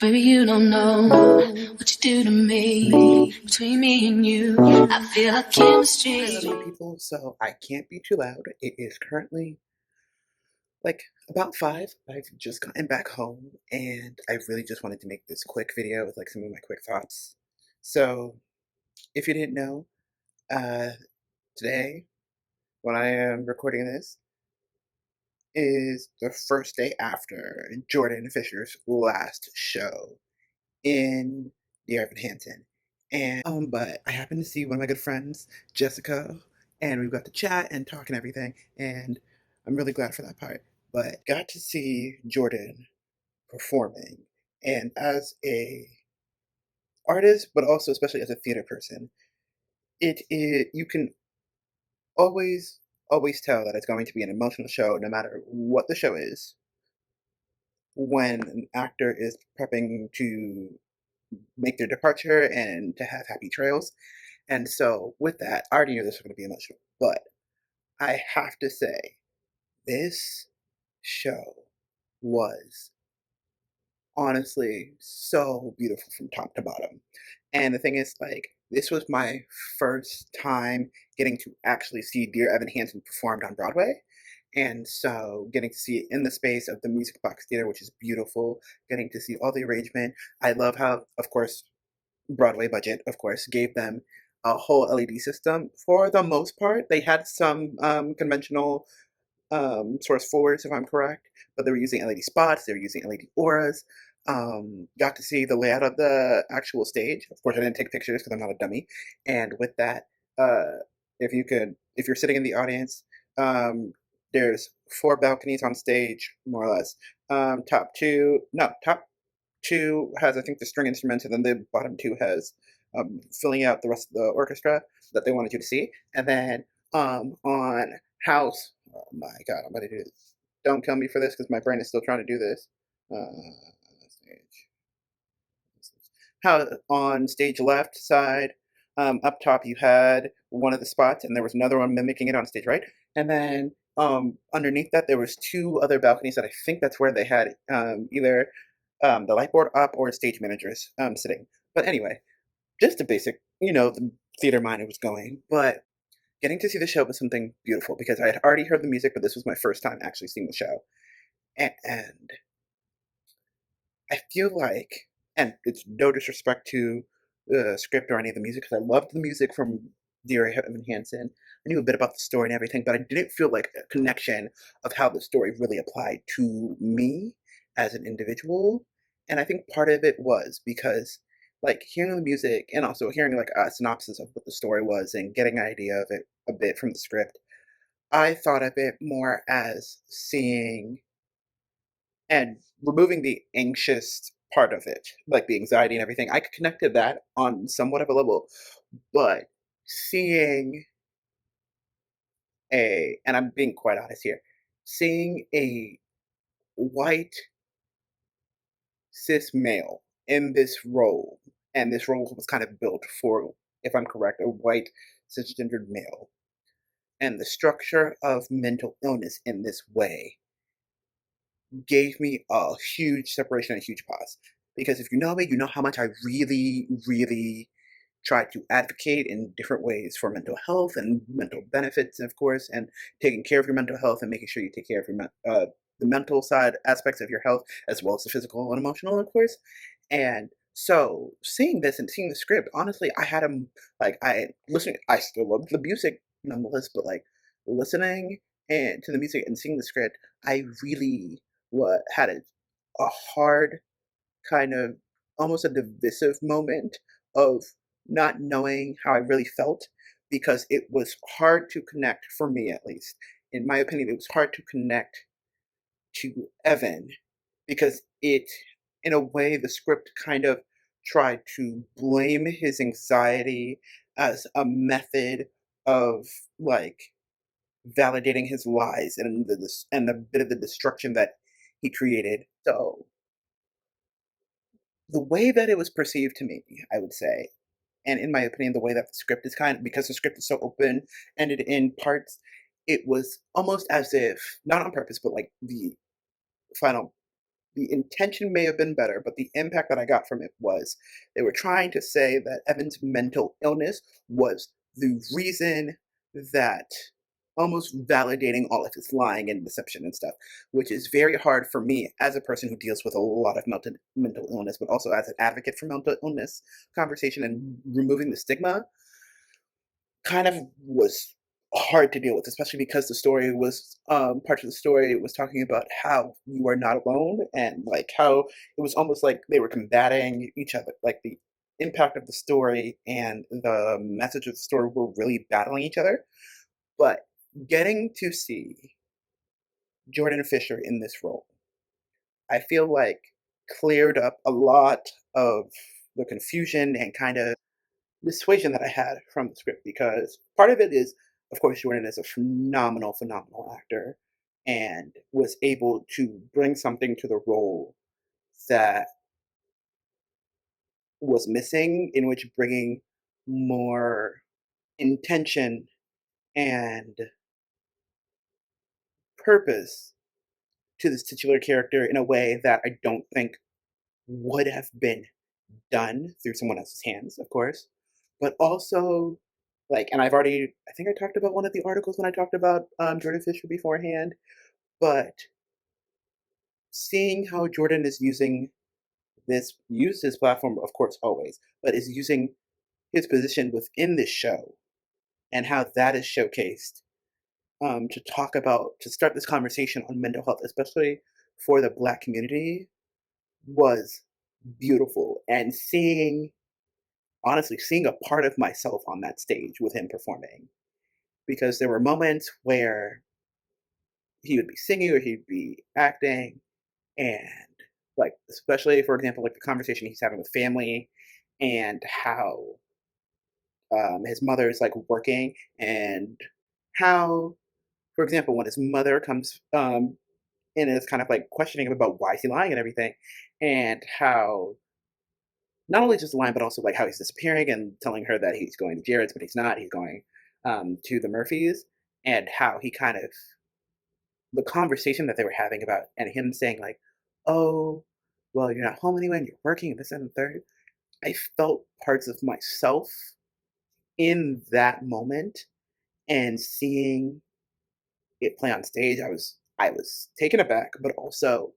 Baby, you don't know what you do to me. Between me and you, I feel like chemistry. Hello, people. So I can't be too loud. It is currently like about 5. I've just gotten back home and I really just wanted to make this quick video with like some of my quick thoughts. So if you didn't know, uh, today when I am recording this is the first day after Jordan Fisher's last show in the Hansen. And but I happened to see one of my good friends, Jessica, and we got to chat and talk and everything, and I'm really glad for that part. But got to see Jordan performing, and as a artist, but also especially as a theater person, it is you can always tell that it's going to be an emotional show, no matter what the show is. When an actor is prepping to make their departure and to have happy trails. And so, with that, I already knew this was going to be emotional, but I have to say, this show was honestly so beautiful from top to bottom. And the thing is, like, this was my first time getting to actually see Dear Evan Hansen performed on Broadway. And so, getting to see it in the space of the Music Box Theater, which is beautiful, getting to see all the arrangement. I love how, of course, Broadway budget, of course, gave them a whole LED system. For the most part, they had some conventional source forwards, if I'm correct, but they were using LED spots, they were using LED auras. Got to see the layout of the actual stage. Of course, I didn't take pictures because I'm not a dummy. And with that, if you're sitting in the audience, um, there's 4 balconies on stage, more or less. Top two has, I think, the string instruments, and then the bottom two has filling out the rest of the orchestra that they wanted you to see. And then on house, oh my god, I'm about to do this. Don't kill me for this because my brain is still trying to do this. Stage. How on stage left side, up top you had one of the spots, and there was another one mimicking it on stage right. And then underneath that there was 2 other balconies that I think that's where they had either the light board up or stage managers sitting. But anyway, just a basic, the theater mind it was going. But getting to see the show was something beautiful because I had already heard the music, but this was my first time actually seeing the show. And I feel like, and it's no disrespect to the script or any of the music, because I loved the music from Dear Evan Hansen. I knew a bit about the story and everything, but I didn't feel like a connection of how the story really applied to me as an individual. And I think part of it was because, like, hearing the music and also hearing like a synopsis of what the story was and getting an idea of it a bit from the script, I thought of it more as seeing and removing the anxious part of it, like the anxiety and everything. I could connect to that on somewhat of a level, but seeing and I'm being quite honest here, seeing a white cis male in this role, and this role was kind of built for, if I'm correct, a white cisgendered male, and the structure of mental illness in this way gave me a huge separation and a huge pause. Because if you know me, you know how much I really, really try to advocate in different ways for mental health and mental benefits, of course, and taking care of your mental health and making sure you take care of the mental side aspects of your health as well as the physical and emotional, of course. And so seeing this and seeing the script, honestly, I had a like I listening. I still loved the music nonetheless, but like listening and to the music and seeing the script, I really what had a hard kind of almost a divisive moment of not knowing how I really felt because it was hard to connect for me at least. In my opinion, it was hard to connect to Evan because it in a way the script kind of tried to blame his anxiety as a method of like validating his lies and the bit of the destruction that he created. So the way that it was perceived to me, I would say, and in my opinion, the way that the script is kind of because the script is so open ended in parts, it was almost as if not on purpose, but like the final. the intention may have been better, but the impact that I got from it was they were trying to say that Evan's mental illness was the reason that almost validating all of his lying and deception and stuff, which is very hard for me as a person who deals with a lot of mental illness, but also as an advocate for mental illness conversation and removing the stigma kind of was hard to deal with, especially because the story was parts of the story was talking about how you are not alone and like how it was almost like they were combating each other, like the impact of the story and the message of the story were really battling each other. But getting to see Jordan Fisher in this role, I feel like cleared up a lot of the confusion and kind of dissuasion that I had from the script because part of it is, of course, Jordan is a phenomenal, phenomenal actor and was able to bring something to the role that was missing, in which bringing more intention and purpose to this titular character in a way that I don't think would have been done through someone else's hands, of course, but also like, and I think I talked about one of the articles when I talked about Jordan Fisher beforehand, but seeing how Jordan is used his platform, of course, always, but is using his position within this show and how that is showcased to start this conversation on mental health, especially for the Black community, was beautiful. And honestly, seeing a part of myself on that stage with him performing. Because there were moments where he would be singing or he'd be acting, and like, especially for example, like the conversation he's having with family and how his mother is like working, and how, for example, when his mother comes in and is kind of like questioning him about why is he lying and everything, and how not only just lying, but also like how he's disappearing and telling her that he's going to Jared's, but he's not. He's going to the Murphys, and how he kind of the conversation that they were having about, and him saying like, "Oh, well, you're not home anyway, and you're working, and this and the third." I felt parts of myself in that moment, and seeing it play on stage, I was taken aback, but also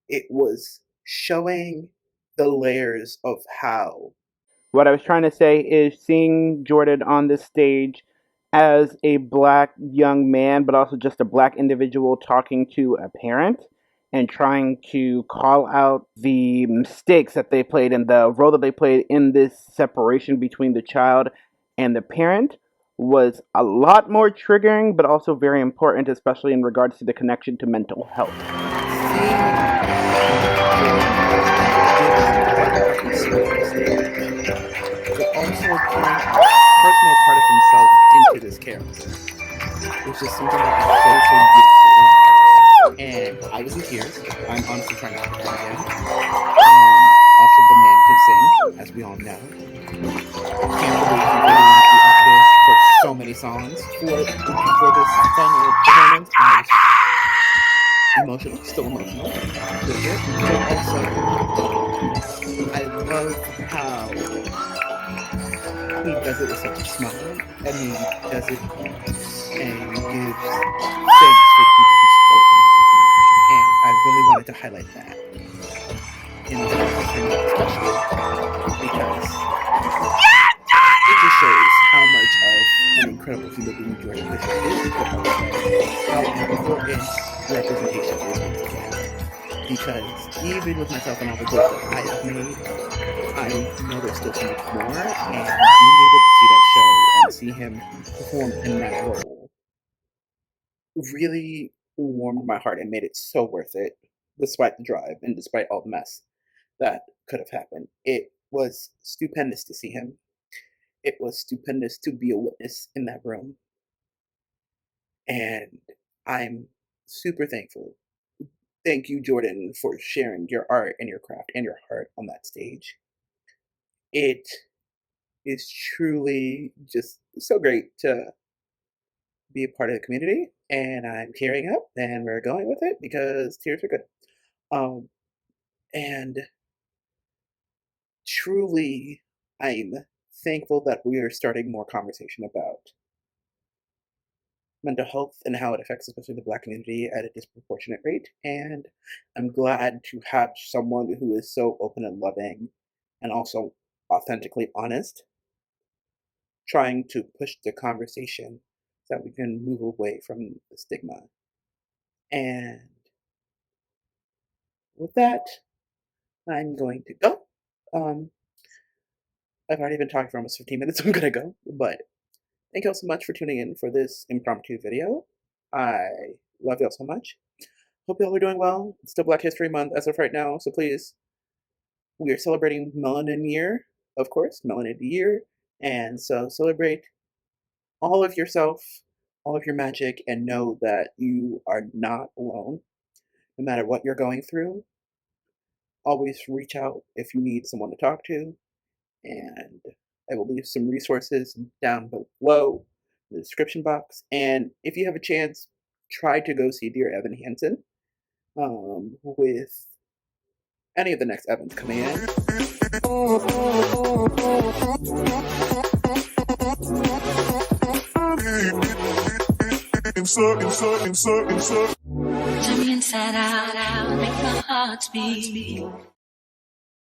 it was showing the layers of how. What I was trying to say is seeing Jordan on this stage as a black young man, but also just a black individual talking to a parent and trying to call out the mistakes that they played and the role that they played in this separation between the child and the parent was a lot more triggering, but also very important, especially in regards to the connection to mental health. But also pouring a personal part of himself into this character, which is something that is so beautiful. And I was in tears. I'm honestly trying not to cry again. Also, the man can sing, as we all know. Can't believe he really went the octave for so many songs for this final performance. I was emotional, still emotional with it, but also I love how he does it with such a smile, and he does it and gives thanks for the people who support him. And I really wanted to highlight that in this conversation, especially because it just shows how much of an incredible human being Jordan Fisher is, but also how important representation is once again. Because even with myself and all the goals that I have made, I know there's still so much more, and being able to see that show and see him perform in that role really warmed my heart and made it so worth it, despite the drive and despite all the mess that could have happened. It was stupendous to see him. It was stupendous to be a witness in that room. And I'm super thankful. Thank you, Jordan, for sharing your art and your craft and your heart on that stage. It is truly just so great to be a part of the community. And I'm tearing up, and we're going with it because tears are good. And truly, I'm thankful that we are starting more conversation about mental health and how it affects especially the Black community at a disproportionate rate. And I'm glad to have someone who is so open and loving and also authentically honest, trying to push the conversation so that we can move away from the stigma. And with that, I'm going to go. Um, I've already been talking for almost 15 minutes, so I'm gonna go. But thank you all so much for tuning in for this impromptu video. I love y'all so much. Hope y'all are doing well. It's still Black History Month as of right now, so please, we are celebrating Melanin Year, of course, Melanin Year. And so celebrate all of yourself, all of your magic, and know that you are not alone. No matter what you're going through, always reach out if you need someone to talk to. And I will leave some resources down below in the description box. And if you have a chance, try to go see Dear Evan Hansen with any of the next Evans coming in. Turn me inside out, make my heart speak.